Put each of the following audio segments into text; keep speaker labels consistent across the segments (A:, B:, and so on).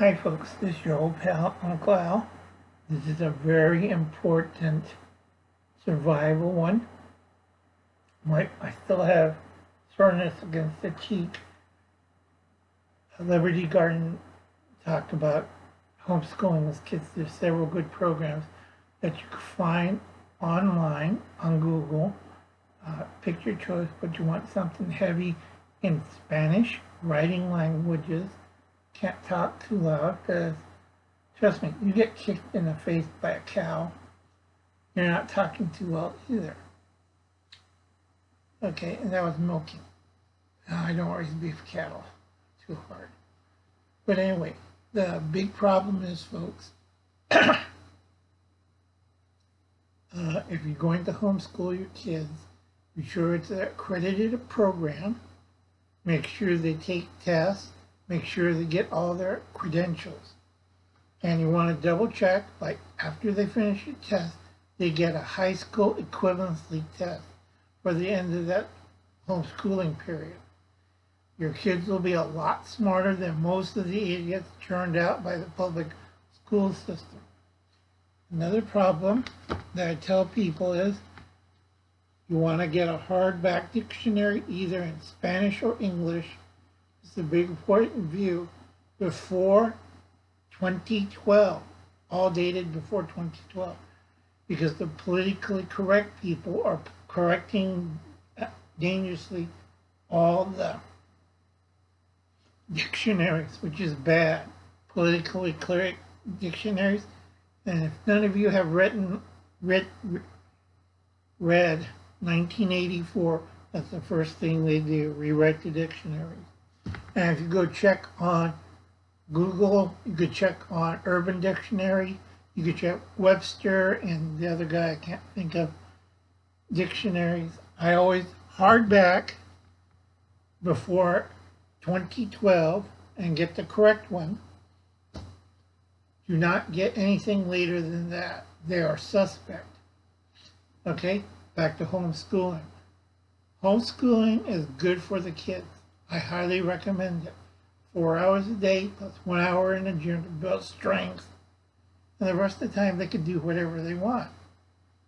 A: Hi folks, this is your old pal Uncle Al. This is a very important survival one. I still have soreness against the cheek. Liberty Garden talked about homeschooling with kids. There's several good programs that you can find online on Google. Pick your choice, but you want something heavy in Spanish, writing languages. Can't talk too loud because, trust me, you get kicked in the face by a cow. You're not talking too well either. Okay, and that was milking. I don't raise beef cattle too hard. But anyway, the big problem is, folks, if you're going to homeschool your kids, be sure it's an accredited program. Make sure they take tests. Make sure they get all their credentials. And you want to double check, like after they finish your test, they get a high school equivalency test for the end of that homeschooling period. Your kids will be a lot smarter than most of the idiots turned out by the public school system. Another problem that I tell people is you want to get a hardback dictionary either in Spanish or English. It's a big important view before 2012, all dated before 2012, because the politically correct people are correcting dangerously all the dictionaries, which is bad. Politically correct dictionaries. And if none of you have read 1984, that's the first thing they do, rewrite the dictionaries. And if you go check on Google, you could check on Urban Dictionary, you could check Webster and the other guy I can't think of dictionaries. I always hardback before 2012 and get the correct one. Do not get anything later than that. They are suspect. Okay, back to homeschooling. Homeschooling is good for the kids. I highly recommend it. 4 hours a day plus 1 hour in the gym to build strength. And the rest of the time they can do whatever they want.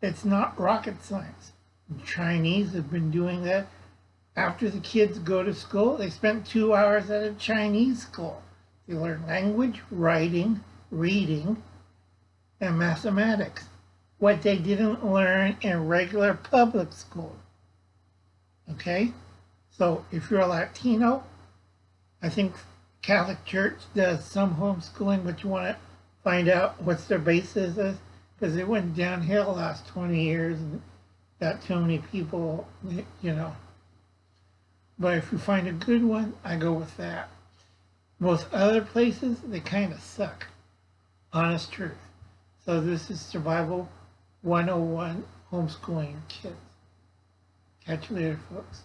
A: It's not rocket science. The Chinese have been doing that. After the kids go to school, they spend 2 hours at a Chinese school. They learn language, writing, reading, and mathematics. What they didn't learn in regular public school. Okay? So if you're a Latino, I think Catholic Church does some homeschooling, but you want to find out what's their basis is, because it went downhill the last 20 years and got too many people, you know. But if you find a good one, I go with that. Most other places, they kind of suck. Honest truth. So this is Survival 101 Homeschooling Kids. Catch you later, folks.